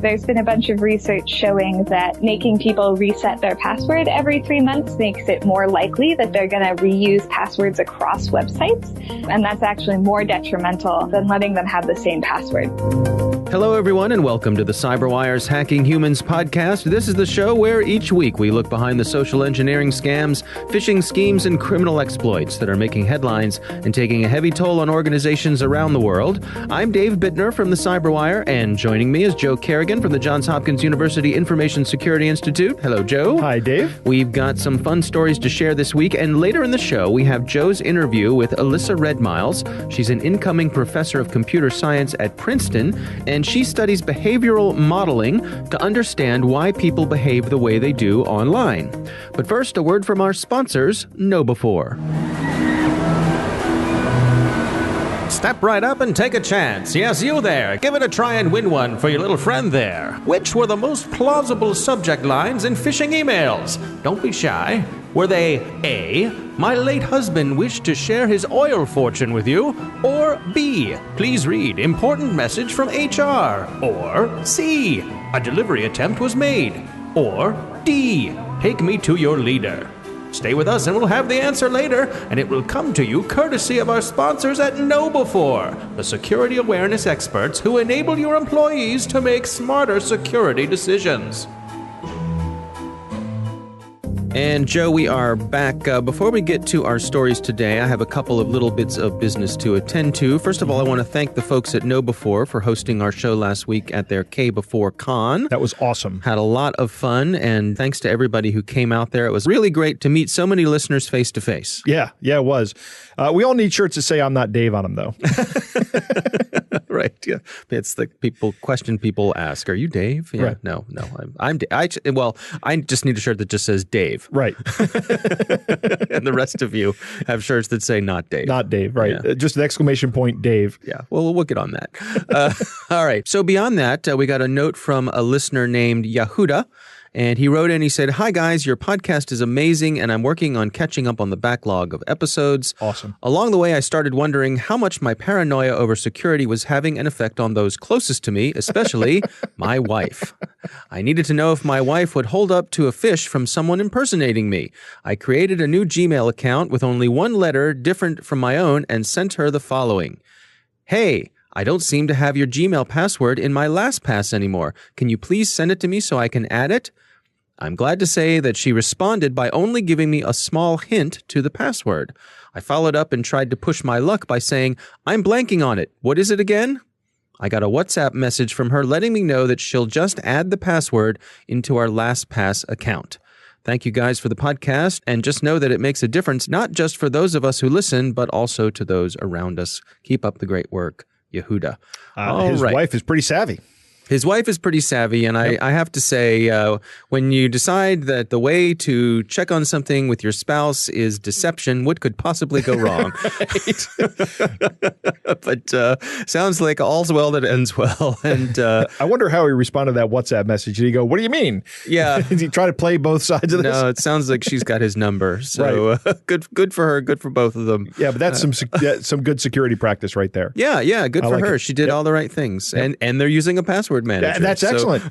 There's been a bunch of research showing that making people reset their password every 3 months makes it more likely that they're going to reuse passwords across websites. And that's actually more detrimental than letting them have the same password. Hello, everyone, and welcome to the CyberWire's Hacking Humans podcast. This is the show where each week we look behind the social engineering scams, phishing schemes, and criminal exploits that are making headlines and taking a heavy toll on organizations around the world. I'm Dave Bittner from the CyberWire, and joining me is Joe Kerrigan from the Johns Hopkins University Information Security Institute. Hello, Joe. Hi, Dave. We've got some fun stories to share this week, and later in the show, we have Joe's interview with Elissa Redmiles. She's an incoming professor of computer science at Princeton, and she studies behavioral modeling to understand why people behave the way they do online. But first, a word from our sponsors, KnowBe4. Step right up and take a chance. Yes, you there. Give it a try and win one for your little friend there. Which were the most plausible subject lines in phishing emails? Don't be shy. Were they A, my late husband wished to share his oil fortune with you? Or B, please read, important message from HR? Or C, a delivery attempt was made? Or D, take me to your leader? Stay with us and we'll have the answer later, and it will come to you courtesy of our sponsors at KnowBe4, the security awareness experts who enable your employees to make smarter security decisions. And Joe, we are back. Before we get to our stories today, I have a couple of little bits of business to attend to. First of all, I want to thank the folks at KnowBe4 for hosting our show last week at their K-Before Con. That was awesome. Had a lot of fun, and thanks to everybody who came out there. It was really great to meet so many listeners face to face. Yeah, it was. We all need shirts that say "I'm not Dave" on them, though. Right. Yeah. It's like people ask, "Are you Dave?" Yeah. Right. No. I'm I just need a shirt that just says Dave. Right. And the rest of you have shirts that say "Not Dave." Not Dave. Right. Yeah. Just an exclamation point, Dave. Yeah. Well, we'll get on that. All right. So beyond that, we got a note from a listener named Yehuda. And he wrote in, he said, "Hi guys, your podcast is amazing and I'm working on catching up on the backlog of episodes. Awesome. Along the way, I started wondering how much my paranoia over security was having an effect on those closest to me, especially my wife. I needed to know if my wife would hold up to a phish from someone impersonating me. I created a new Gmail account with only one letter different from my own and sent her the following. Hey, I don't seem to have your Gmail password in my LastPass anymore. Can you please send it to me so I can add it?" I'm glad to say that she responded by only giving me a small hint to the password. I followed up and tried to push my luck by saying, "I'm blanking on it. What is it again?" I got a WhatsApp message from her letting me know that she'll just add the password into our LastPass account. Thank you guys for the podcast, and just know that it makes a difference not just for those of us who listen, but also to those around us. Keep up the great work, Yehuda. His wife is pretty savvy. His wife is pretty savvy, and I have to say, when you decide that the way to check on something with your spouse is deception, what could possibly go wrong? But sounds like all's well that ends well. And I wonder how he responded to that WhatsApp message. Did he go, "What do you mean?" Yeah. Did he try to play both sides of this? No, it sounds like she's got his number. So good for her, good for both of them. Yeah, but that's some good security practice right there. Yeah, good for like her. it. She did all the right things. Yep. And they're using a password manager. That's excellent.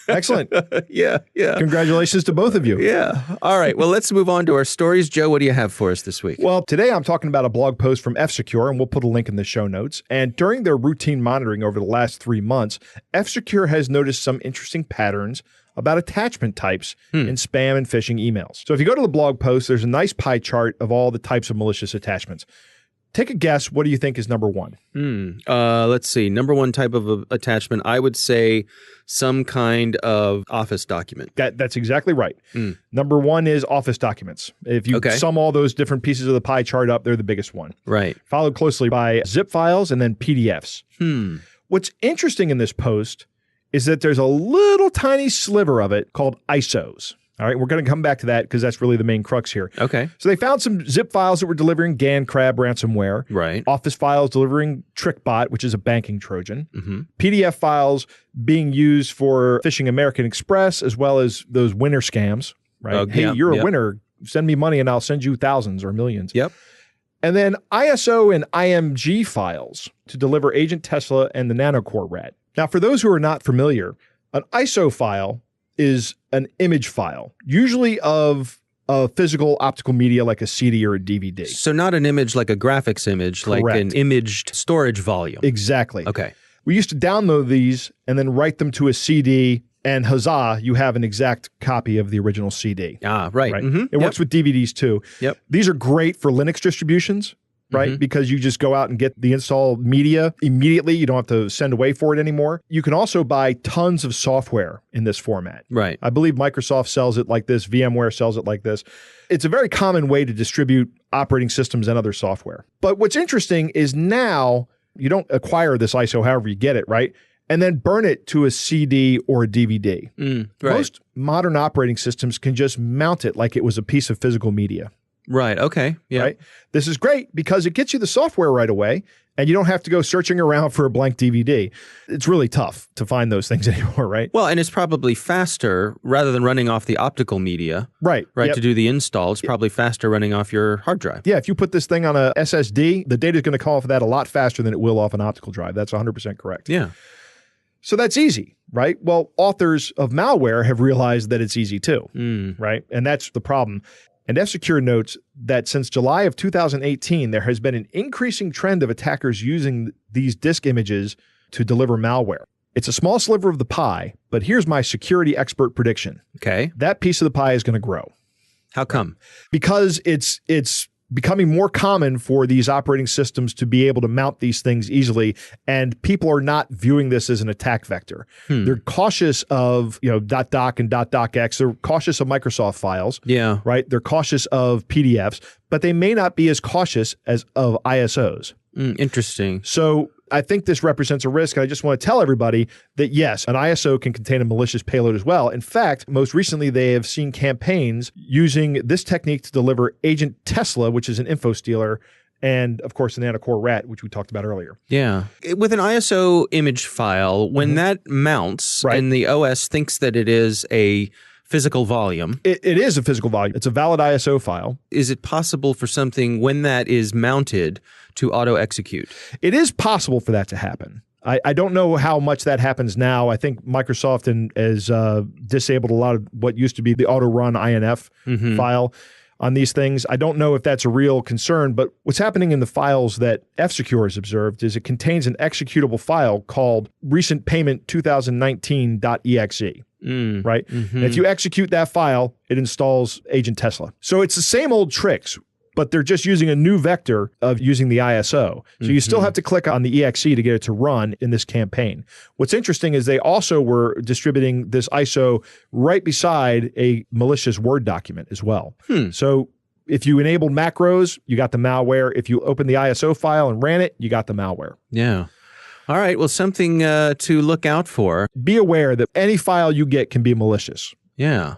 Excellent. Yeah. Congratulations to both of you. Yeah. All right. Well, let's move on to our stories. Joe, what do you have for us this week? Well, today I'm talking about a blog post from F-Secure, and we'll put a link in the show notes. And during their routine monitoring over the last 3 months, F-Secure has noticed some interesting patterns about attachment types in spam and phishing emails. So if you go to the blog post, there's a nice pie chart of all the types of malicious attachments. Take a guess. What do you think is number one? Let's see. Number one type of attachment, I would say some kind of Office document. That's exactly right. Number one is Office documents. If you sum all those different pieces of the pie chart up, they're the biggest one. Right. Followed closely by zip files and then PDFs. What's interesting in this post is that there's a little tiny sliver of it called ISOs. All right, we're going to come back to that because that's really the main crux here. Okay. So they found some zip files that were delivering GAN crab ransomware. Right. Office files delivering TrickBot, which is a banking Trojan. PDF files being used for phishing American Express, as well as those winner scams. Right. Hey, you're a winner. Send me money and I'll send you thousands or millions. Yep. And then ISO and IMG files to deliver Agent Tesla and the Nanocore rat. Now, for those who are not familiar, An ISO file is an image file, usually of a physical optical media like a CD or a DVD. So not an image like a graphics image, Correct. like an imaged storage volume. Exactly. Okay. We used to download these and then write them to a CD, and huzzah, you have an exact copy of the original CD. Ah, right. Right? Mm-hmm. It works with DVDs too. Yep. These are great for Linux distributions, right? Because you just go out and get the installed media immediately. You don't have to send away for it anymore. You can also buy tons of software in this format. Right. I believe Microsoft sells it like this. VMware sells it like this. It's a very common way to distribute operating systems and other software. But what's interesting is now you don't acquire this ISO however you get it, right? And then burn it to a CD or a DVD. Right. Most modern operating systems can just mount it like it was a piece of physical media. Right. Okay. Yeah. Right? This is great because it gets you the software right away, and you don't have to go searching around for a blank DVD. It's really tough to find those things anymore, right? Well, and it's probably faster rather than running off the optical media. Right. Right. Yep. To do the install, it's probably faster running off your hard drive. Yeah, if you put this thing on a SSD, the data is going to call off of that a lot faster than it will off an optical drive. That's 100% correct. Yeah. So that's easy, right? Well, authors of malware have realized that it's easy too, right? And that's the problem. And F-Secure notes that since July of 2018, there has been an increasing trend of attackers using these disk images to deliver malware. It's a small sliver of the pie, but here's my security expert prediction. Okay. That piece of the pie is going to grow. How come? Because it's becoming more common for these operating systems to be able to mount these things easily, and people are not viewing this as an attack vector. They're cautious of, .doc and .docx. They're cautious of Microsoft files. Yeah. Right? They're cautious of PDFs, but they may not be as cautious as of ISOs. Interesting. So I think this represents a risk. And I just want to tell everybody that yes, an ISO can contain a malicious payload as well. In fact, most recently, they have seen campaigns using this technique to deliver Agent Tesla, which is an info stealer, and of course, the Nanocore Rat, which we talked about earlier. Yeah. With an ISO image file, when that mounts and the OS thinks that it is a physical volume. It is a physical volume. It's a valid ISO file. Is it possible for something, when that is mounted, to auto-execute? It is possible for that to happen. I don't know how much that happens now. I think Microsoft has disabled a lot of what used to be the auto-run INF file on these things. I don't know if that's a real concern, but what's happening in the files that F-Secure has observed is it contains an executable file called recentpayment2019.exe. Right? And if you execute that file, it installs Agent Tesla. So it's the same old tricks, but they're just using a new vector of using the ISO. So you still have to click on the EXE to get it to run in this campaign. What's interesting is they also were distributing this ISO right beside a malicious Word document as well. So if you enabled macros, you got the malware. If you open the ISO file and ran it, you got the malware. Yeah. All right. Well, something to look out for. Be aware that any file you get can be malicious. Yeah.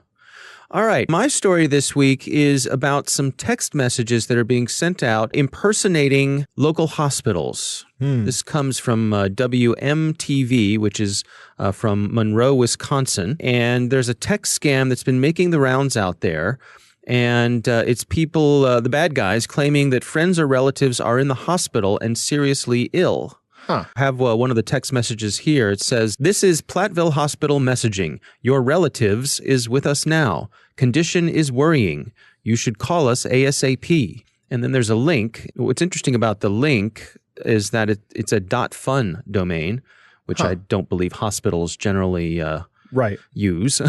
All right. My story this week is about some text messages that are being sent out impersonating local hospitals. This comes from WMTV, which is from Monroe, Wisconsin. And there's a text scam that's been making the rounds out there. And it's people, the bad guys, claiming that friends or relatives are in the hospital and seriously ill. I have one of the text messages here. It says, "This is Platteville Hospital messaging. Your relatives is with us now. Condition is worrying. You should call us ASAP." And then there's a link. What's interesting about the link is that it's a .fun domain, which I don't believe hospitals generally use. So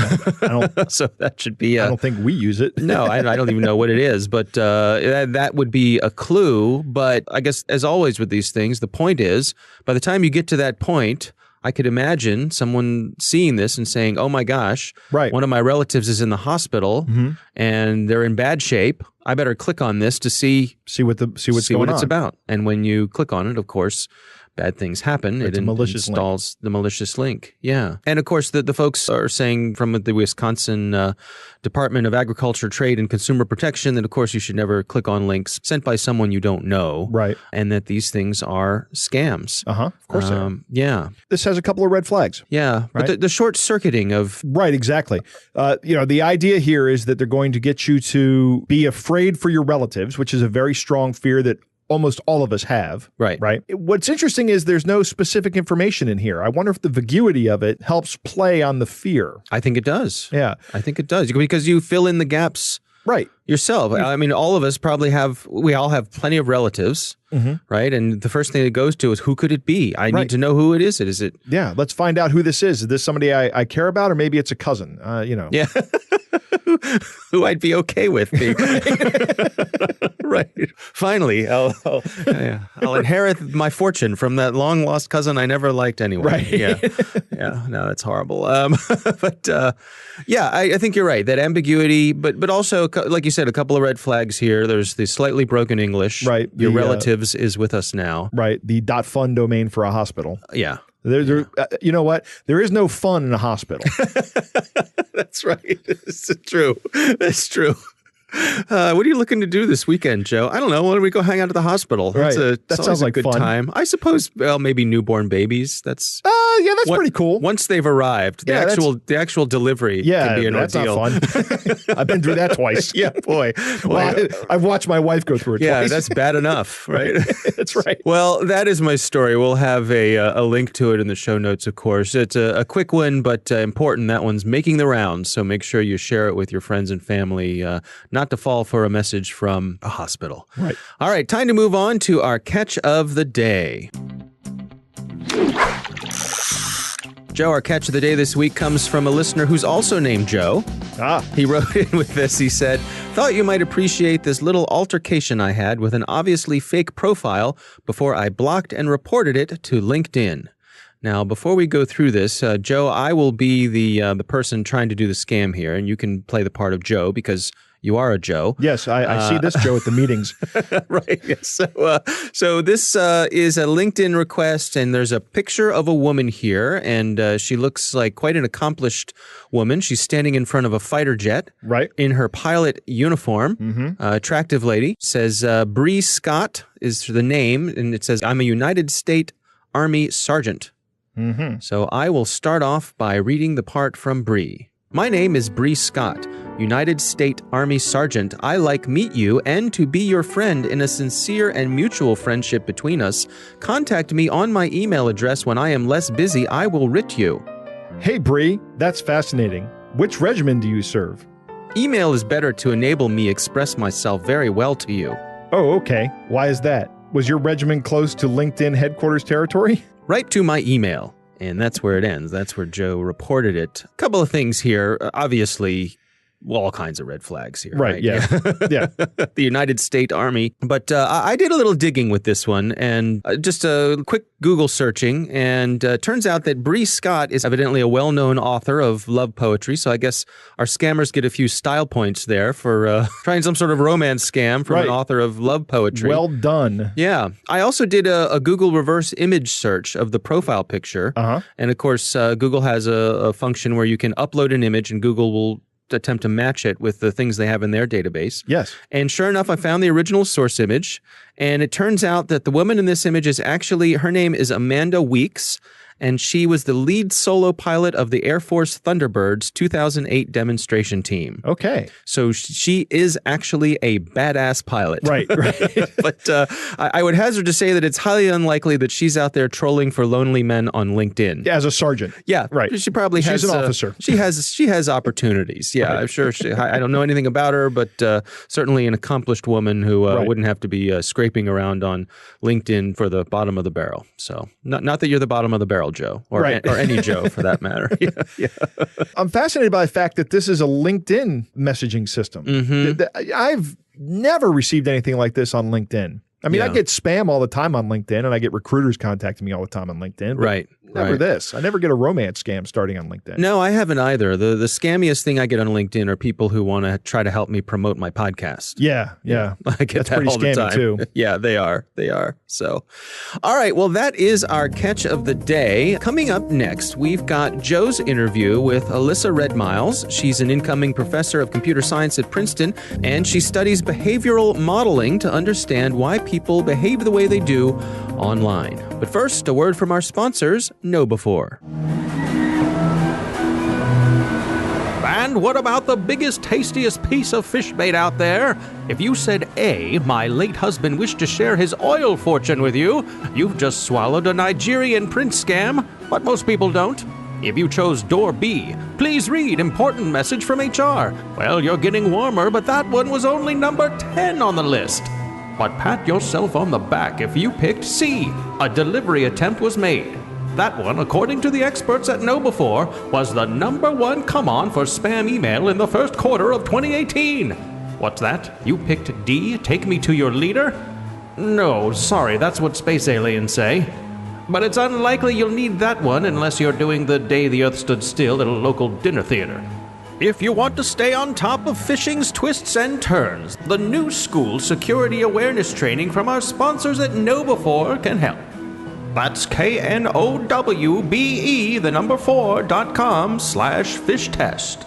that should be I don't think we use it. No, I don't even know what it is, but that would be a clue. But I guess, as always with these things, the point is, by the time you get to that point, I could imagine someone seeing this and saying, "Oh my gosh, one of my relatives is in the hospital and they're in bad shape. I better click on this to see what it's about." And when you click on it, of course, bad things happen. It installs the malicious link. Yeah. And of course, the folks are saying from the Wisconsin Department of Agriculture, Trade, and Consumer Protection that, of course, you should never click on links sent by someone you don't know. Right. And that these things are scams. Of course they are. Yeah. This has a couple of red flags. Yeah. Right? But the short circuiting of... Right, exactly. The idea here is that they're going to get you to be afraid for your relatives, which is a very strong fear that almost all of us have. Right. Right. What's interesting is there's no specific information in here. I wonder if the vaguity of it helps play on the fear. I think it does. Yeah. I think it does because you fill in the gaps right. yourself. I mean, all of us we all have plenty of relatives, right? And the first thing it goes to is, who could it be? I need to know who it is. Is it? Yeah. Let's find out who this is. Is this somebody I care about, or maybe it's a cousin? Yeah. Who I'd be okay with being. Right. Finally, I'll inherit my fortune from that long lost cousin I never liked anyway. Right. Yeah. Yeah. No, that's horrible. But I think you're right. That ambiguity, but also, like you said, a couple of red flags here. There's the slightly broken English. Right. Your relatives is with us now. Right. The .fun domain for a hospital. Yeah. You know what? There is no fun in a hospital. That's right. It's true. That's true. What are you looking to do this weekend, Joe? I don't know. Why don't we go hang out at the hospital? Right. That sounds like a good fun. time. I suppose, maybe newborn babies. That's that's pretty cool. Once they've arrived, the actual delivery can be an ordeal. That's not fun. I've been through that twice. Yeah, boy. Well, I've watched my wife go through it twice. Yeah, that's bad enough, right? That's right. Well, that is my story. We'll have a link to it in the show notes, of course. It's a quick one, but important. That one's making the rounds, so make sure you share it with your friends and family, not to fall for a message from a hospital. Right. All right, time to move on to our catch of the day. Joe, our catch of the day this week comes from a listener who's also named Joe. He wrote in with this. He said, "Thought you might appreciate this little altercation I had with an obviously fake profile before I blocked and reported it to LinkedIn." Now, before we go through this, Joe, I will be the person trying to do the scam here, and you can play the part of Joe because you are a Joe. Yes, I see this Joe at the meetings. Right. Yes. So this is a LinkedIn request, and there's a picture of a woman here, and she looks like quite an accomplished woman. She's standing in front of a fighter jet, right, in her pilot uniform. Attractive lady. Says Bree Scott is the name, and it says, "I'm a United States Army Sergeant." So I will start off by reading the part from Bree. "My name is Bree Scott, United States Army Sergeant. I like meet you and to be your friend in a sincere and mutual friendship between us. Contact me on my email address when I am less busy. I will writ you." Hey, Bree, that's fascinating. Which regiment do you serve? Email is better to enable me express myself very well to you. Oh, okay. Why is that? Was your regiment close to LinkedIn headquarters territory? Right to my email. And that's where it ends. That's where Joe reported it. A couple of things here. Obviously, all kinds of red flags here. Right, yeah. Yeah. The United States Army. But I did a little digging with this one and just a quick Google searching. And turns out that Bree Scott is evidently a well-known author of love poetry. So I guess our scammers get a few style points there for trying some sort of romance scam from an author of love poetry. Well done. Yeah. I also did a Google reverse image search of the profile picture. And of course, Google has a function where you can upload an image and Google will attempt to match it with the things they have in their database. Yes. And sure enough, I found the original source image, and it turns out that the woman in this image is actually, her name is Amanda Weeks, and she was the lead solo pilot of the Air Force Thunderbirds 2008 demonstration team. Okay. So she is actually a badass pilot. Right, right. But I would hazard to say that it's highly unlikely that she's out there trolling for lonely men on LinkedIn. Yeah, as a sergeant. Yeah, right. She probably has. She's an officer. She has opportunities. Yeah, right. I'm sure. I don't know anything about her, but certainly an accomplished woman who wouldn't have to be scraping around on LinkedIn for the bottom of the barrel. So not that you're the bottom of the barrel, Joe, or any Joe for that matter. Yeah. I'm fascinated by the fact that this is a LinkedIn messaging system. I've never received anything like this on LinkedIn. I mean, I get spam all the time on LinkedIn, and I get recruiters contacting me all the time on LinkedIn. But never this. I never get a romance scam starting on LinkedIn. No, I haven't either. The scammiest thing I get on LinkedIn are people who want to try to help me promote my podcast. Yeah. I get That's that pretty all the scammy time. too. Yeah, they are. So, all right. Well, that is our catch of the day. Coming up next, we've got Joe's interview with Elissa Redmiles. She's an incoming professor of computer science at Princeton, and she studies behavioral modeling to understand why people behave the way they do online. But first, a word from our sponsors, KnowBe4. And what about the biggest, tastiest piece of fish bait out there? If you said A, my late husband wished to share his oil fortune with you, you've just swallowed a Nigerian prince scam, but most people don't. If you chose door B, please read important message from HR. Well, you're getting warmer, but that one was only number 10 on the list. But pat yourself on the back if you picked C, a delivery attempt was made. That one, according to the experts at KnowBe4, was the #1 come-on for spam email in the first quarter of 2018. What's that? You picked D, take me to your leader? No, sorry, that's what space aliens say. But it's unlikely you'll need that one unless you're doing the Day the Earth Stood Still at a local dinner theater. If you want to stay on top of phishing's twists and turns, the new school security awareness training from our sponsors at KnowBe4 can help. That's knowbe4.com/fishtest.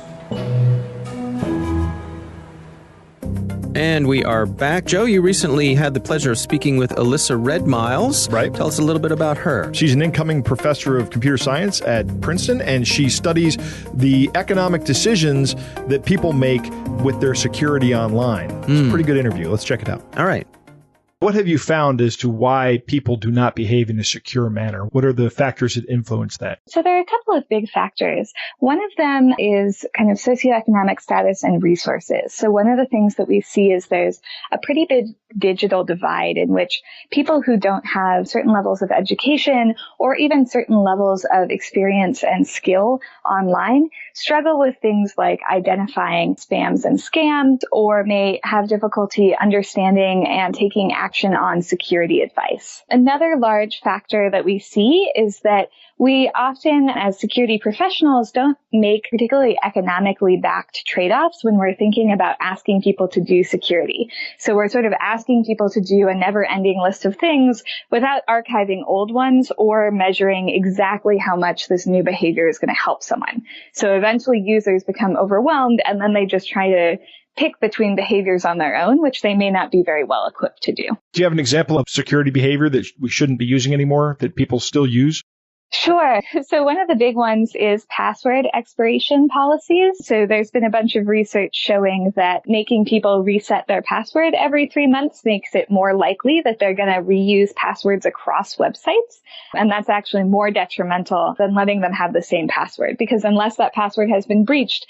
And we are back. Joe, you recently had the pleasure of speaking with Elissa Redmiles. Right. Tell us a little bit about her. She's an incoming professor of computer science at Princeton, and she studies the economic decisions that people make with their security online. It's a pretty good interview. Let's check it out. All right. What have you found as to why people do not behave in a secure manner? What are the factors that influence that? So there are a couple of big factors. One of them is kind of socioeconomic status and resources. So one of the things that we see is there's a pretty big digital divide in which people who don't have certain levels of education or even certain levels of experience and skill online struggle with things like identifying spams and scams, or may have difficulty understanding and taking action on security advice. Another large factor that we see is that we often, as security professionals, don't make particularly economically backed trade-offs when we're thinking about asking people to do security. So we're sort of asking people to do a never-ending list of things without archiving old ones or measuring exactly how much this new behavior is going to help someone. So eventually users become overwhelmed, and then they just try to pick between behaviors on their own, which they may not be very well equipped to do. Do you have an example of security behavior that we shouldn't be using anymore, that people still use? Sure. So one of the big ones is password expiration policies. So there's been a bunch of research showing that making people reset their password every 3 months makes it more likely that they're going to reuse passwords across websites. And that's actually more detrimental than letting them have the same password, because unless that password has been breached,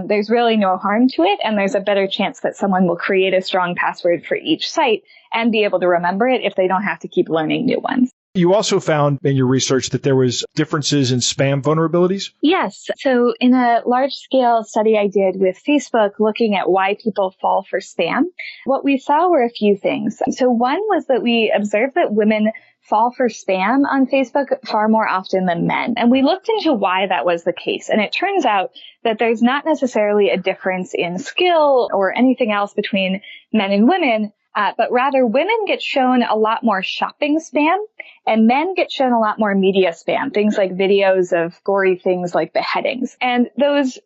there's really no harm to it. And there's a better chance that someone will create a strong password for each site and be able to remember it if they don't have to keep learning new ones. You also found in your research that there was differences in spam vulnerabilities? Yes. So in a large-scale study I did with Facebook looking at why people fall for spam, what we saw were a few things. So one was that we observed that women fall for spam on Facebook far more often than men. And we looked into why that was the case. And it turns out that there's not necessarily a difference in skill or anything else between men and women, but rather women get shown a lot more shopping spam and men get shown a lot more media spam, things like videos of gory things like beheadings. And those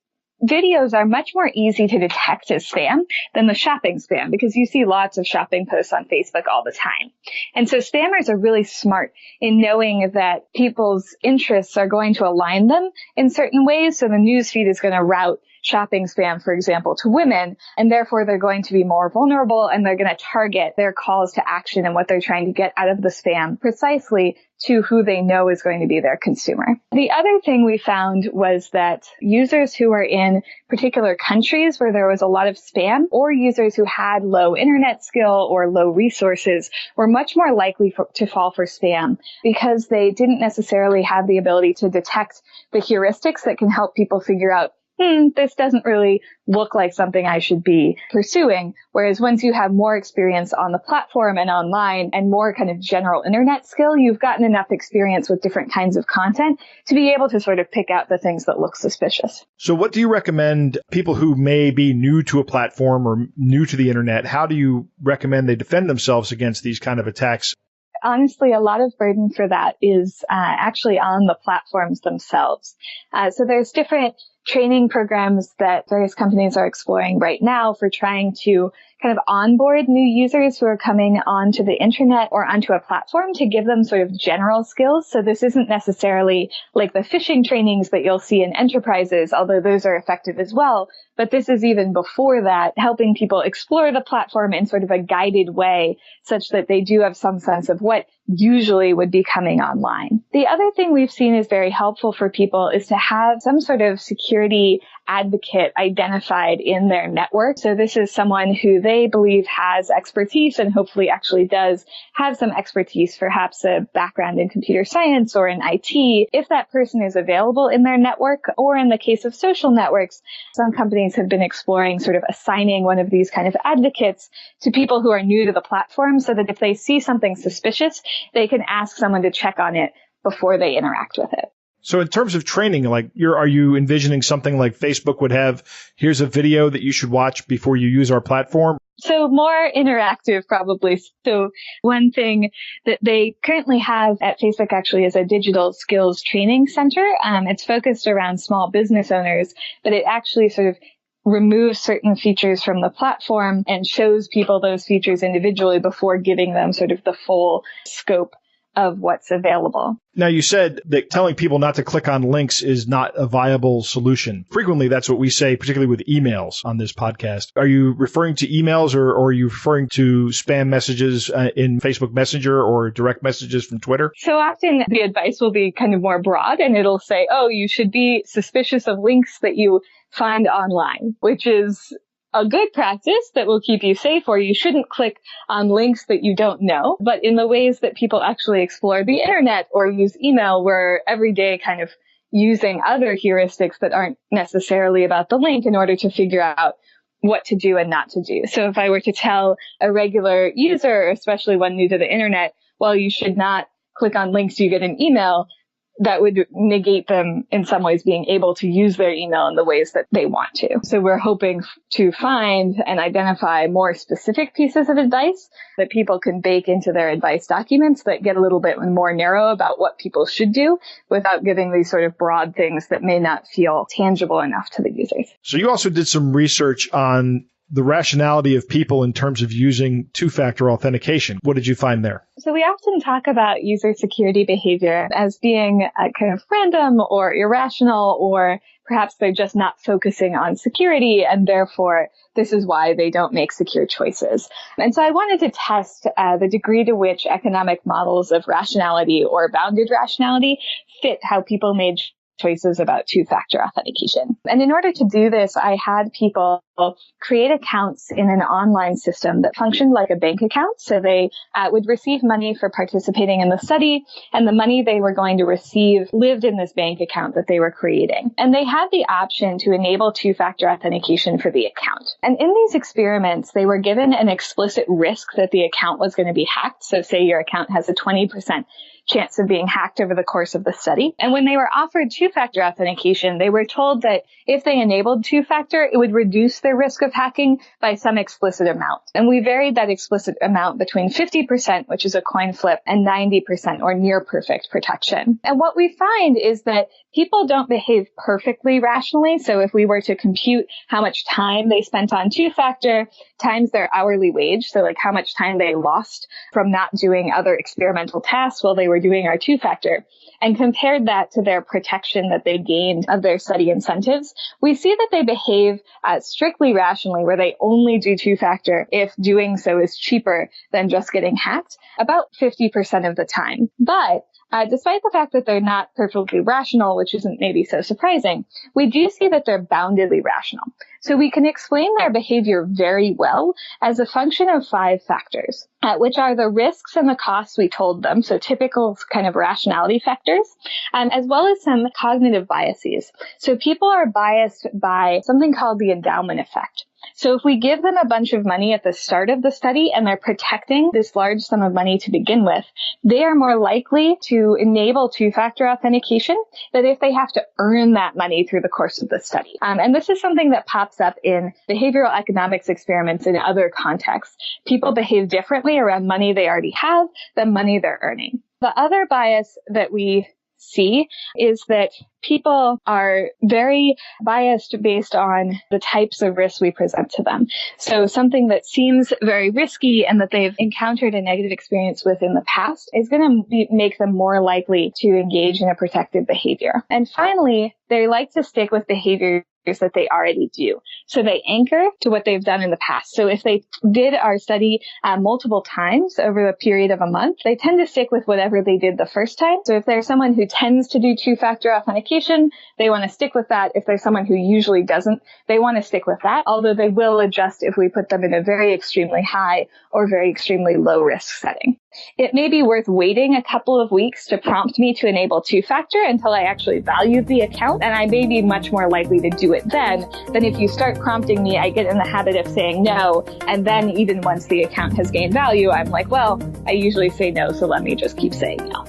videos are much more easy to detect as spam than the shopping spam, because you see lots of shopping posts on Facebook all the time. And so spammers are really smart in knowing that people's interests are going to align them in certain ways. So the newsfeed is going to route shopping spam, for example, to women, and therefore they're going to be more vulnerable and they're going to target their calls to action and what they're trying to get out of the spam precisely to who they know is going to be their consumer. The other thing we found was that users who are in particular countries where there was a lot of spam, or users who had low internet skill or low resources, were much more likely to fall for spam because they didn't necessarily have the ability to detect the heuristics that can help people figure out, this doesn't really look like something I should be pursuing. Whereas once you have more experience on the platform and online and more kind of general internet skill, you've gotten enough experience with different kinds of content to be able to sort of pick out the things that look suspicious. So what do you recommend people who may be new to a platform or new to the internet? How do you recommend they defend themselves against these kind of attacks? Honestly, a lot of burden for that is actually on the platforms themselves. So there's different training programs that various companies are exploring right now for trying to kind of onboard new users who are coming onto the internet or onto a platform to give them sort of general skills. So this isn't necessarily like the phishing trainings that you'll see in enterprises, although those are effective as well. But this is even before that, helping people explore the platform in sort of a guided way such that they do have some sense of what usually would be coming online. The other thing we've seen is very helpful for people is to have some sort of security advocate identified in their network. So this is someone who they believe has expertise and hopefully actually does have some expertise, perhaps a background in computer science or in IT. If that person is available in their network, or in the case of social networks, some companies have been exploring sort of assigning one of these kind of advocates to people who are new to the platform so that if they see something suspicious, they can ask someone to check on it before they interact with it. So in terms of training, are you envisioning something like Facebook would have, here's a video that you should watch before you use our platform? So more interactive, probably. So one thing that they currently have at Facebook actually is a digital skills training center. It's focused around small business owners, but it actually sort of removes certain features from the platform and shows people those features individually before giving them sort of the full scope of what's available. Now, you said that telling people not to click on links is not a viable solution. Frequently, that's what we say, particularly with emails on this podcast. Are you referring to emails or are you referring to spam messages in Facebook Messenger or direct messages from Twitter? So often the advice will be kind of more broad and it'll say, oh, you should be suspicious of links that you find online, which is a good practice that will keep you safe, or you shouldn't click on links that you don't know. But in the ways that people actually explore the internet or use email, we're every day kind of using other heuristics that aren't necessarily about the link in order to figure out what to do and not to do. So if I were to tell a regular user, especially one new to the internet, well, you should not click on links you get in email, that would negate them in some ways being able to use their email in the ways that they want to. So we're hoping to find and identify more specific pieces of advice that people can bake into their advice documents that get a little bit more narrow about what people should do without giving these sort of broad things that may not feel tangible enough to the users. So you also did some research on the rationality of people in terms of using two-factor authentication. What did you find there? So we often talk about user security behavior as being kind of random or irrational, or perhaps they're just not focusing on security, and therefore this is why they don't make secure choices. And so I wanted to test the degree to which economic models of rationality or bounded rationality fit how people made choices about two-factor authentication. And in order to do this, I had people create accounts in an online system that functioned like a bank account. So they would receive money for participating in the study, and the money they were going to receive lived in this bank account that they were creating. And they had the option to enable two-factor authentication for the account. And in these experiments, they were given an explicit risk that the account was going to be hacked. So say your account has a 20% chance of being hacked over the course of the study. And when they were offered two-factor authentication, they were told that if they enabled two-factor, it would reduce their risk of hacking by some explicit amount. And we varied that explicit amount between 50%, which is a coin flip, and 90% or near perfect protection. And what we find is that people don't behave perfectly rationally. So if we were to compute how much time they spent on two-factor times their hourly wage, so like how much time they lost from not doing other experimental tasks while they were doing our two-factor, and compared that to their protection that they gained of their study incentives, we see that they behave strictly rationally, where they only do two-factor if doing so is cheaper than just getting hacked, about 50% of the time. But despite the fact that they're not perfectly rational, which isn't maybe so surprising, we do see that they're boundedly rational. So we can explain their behavior very well as a function of 5 factors, which are the risks and the costs we told them, so typical kind of rationality factors, as well as some cognitive biases. So people are biased by something called the endowment effect. So if we give them a bunch of money at the start of the study and they're protecting this large sum of money to begin with, they are more likely to enable two-factor authentication than if they have to earn that money through the course of the study. And this is something that pops up in behavioral economics experiments in other contexts. People behave differently around money they already have than money they're earning. The other bias that we see is that people are very biased based on the types of risks we present to them. So something that seems very risky and that they've encountered a negative experience with in the past is going to make them more likely to engage in a protective behavior. And finally, they like to stick with behaviors that they already do. So they anchor to what they've done in the past. So if they did our study multiple times over a period of a month, they tend to stick with whatever they did the first time. So if there's someone who tends to do two-factor authentication, they want to stick with that. If there's someone who usually doesn't, they want to stick with that, although they will adjust if we put them in a very extremely high or very extremely low risk setting. It may be worth waiting a couple of weeks to prompt me to enable two-factor until I actually value the account, and I may be much more likely to do it then than if you start prompting me, I get in the habit of saying no, and then even once the account has gained value, I'm like, well, I usually say no, so let me just keep saying no.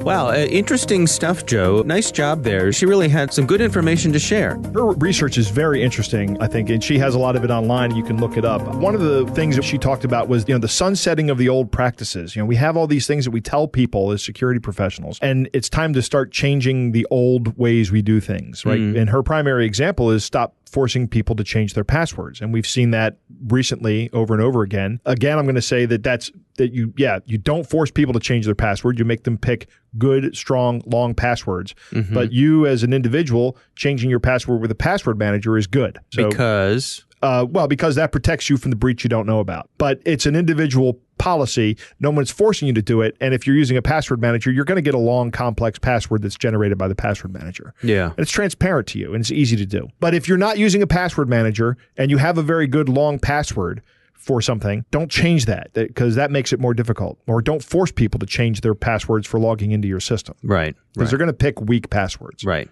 Wow, interesting stuff, Joe. Nice job there. She really had some good information to share. Her research is very interesting, I think, and she has a lot of it online. You can look it up. One of the things that she talked about was, the sunsetting of the old practices. We have all these things that we tell people as security professionals, and it's time to start changing the old ways we do things, right? And her primary example is stop forcing people to change their passwords. And we've seen that recently over and over again. Again, I'm going to say that you don't force people to change their password. You make them pick good, strong, long passwords. But you as an individual, changing your password with a password manager is good. So, because that protects you from the breach you don't know about. But it's an individual policy. No one's forcing you to do it. And if you're using a password manager, you're going to get a long, complex password that's generated by the password manager. Yeah. And it's transparent to you and it's easy to do. But if you're not using a password manager and you have a very good long password for something, don't change that because that makes it more difficult. Or don't force people to change their passwords for logging into your system. Right. Because they're going to pick weak passwords. Right.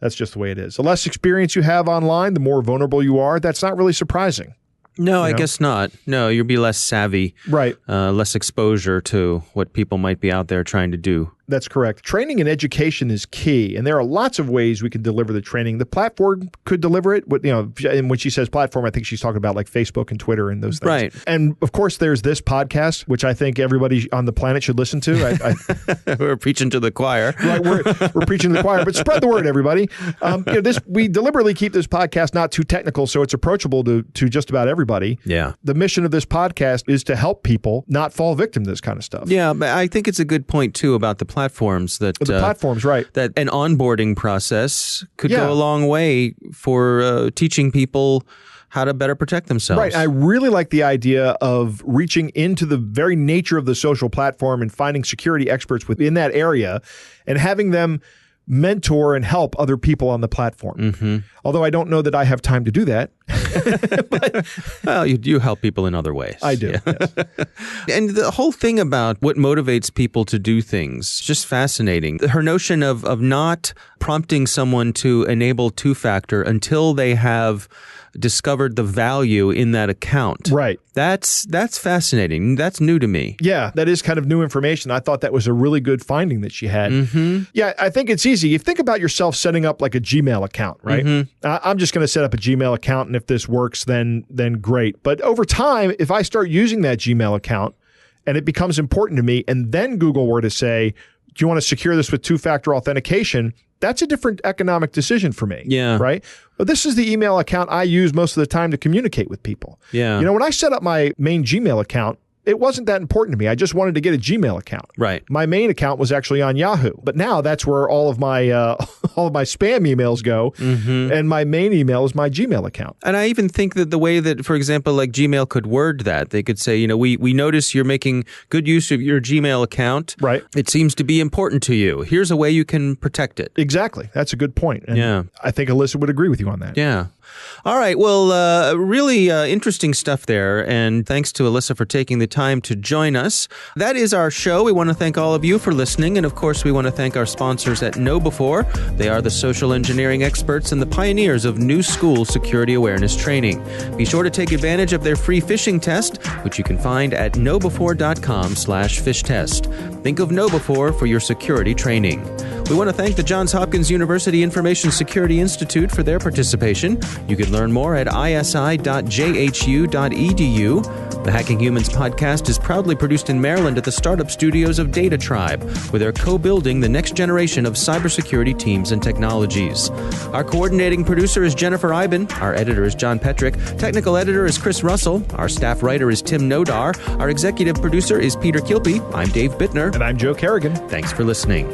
That's just the way it is. The less experience you have online, the more vulnerable you are. That's not really surprising. No, I guess not. No, you'll be less savvy. Right. Less exposure to what people might be out there trying to do. That's correct. Training and education is key, and there are lots of ways we can deliver the training. The platform could deliver it, but, and when she says platform, I think she's talking about like Facebook and Twitter and those things. Right. And of course, there's this podcast, which I think everybody on the planet should listen to. We're preaching to the choir. Right, we're preaching to the choir, but spread the word, everybody. We deliberately keep this podcast not too technical, so it's approachable to just about everybody. Yeah. The mission of this podcast is to help people not fall victim to this kind of stuff. Yeah, but I think it's a good point too about the platforms that that an onboarding process could go a long way for teaching people how to better protect themselves. Right. I really like the idea of reaching into the very nature of the social platform and finding security experts within that area and having them mentor and help other people on the platform. Although I don't know that I have time to do that. But, well, you help people in other ways. I do. Yes. And the whole thing about what motivates people to do things, just fascinating. Her notion of not prompting someone to enable two-factor until they have discovered the value in that account. Right. That's fascinating. That's new to me. Yeah, that is kind of new information. I thought that was a really good finding that she had. Yeah, I think it's easy. You think about yourself setting up like a Gmail account, right? I'm just going to set up a Gmail account, and if this works, then great. But over time, if I start using that Gmail account and it becomes important to me, and then Google were to say, do you want to secure this with two-factor authentication? That's a different economic decision for me. Yeah. Right? But this is the email account I use most of the time to communicate with people. Yeah. When I set up my main Gmail account, it wasn't that important to me. I just wanted to get a Gmail account. Right. My main account was actually on Yahoo, but now that's where all of my spam emails go, and my main email is my Gmail account. And I even think that the way that, for example, like Gmail could word that, they could say, we notice you're making good use of your Gmail account. Right. It seems to be important to you. Here's a way you can protect it. Exactly. That's a good point. And I think Elissa would agree with you on that. Yeah. All right. Well, really interesting stuff there. And thanks to Elissa for taking the time to join us. That is our show. We want to thank all of you for listening. And of course, we want to thank our sponsors at KnowBe4. They are the social engineering experts and the pioneers of new school security awareness training. Be sure to take advantage of their free phishing test, which you can find at knowbe4.com/phish test. Think of KnowBe4 for your security training. We want to thank the Johns Hopkins University Information Security Institute for their participation. You can learn more at isi.jhu.edu. The Hacking Humans podcast is proudly produced in Maryland at the startup studios of Data Tribe, where they're co-building the next generation of cybersecurity teams and technologies. Our coordinating producer is Jennifer Iben. Our editor is John Petrick. Technical editor is Chris Russell. Our staff writer is Tim Nodar. Our executive producer is Peter Kilpie. I'm Dave Bittner. And I'm Joe Kerrigan. Thanks for listening.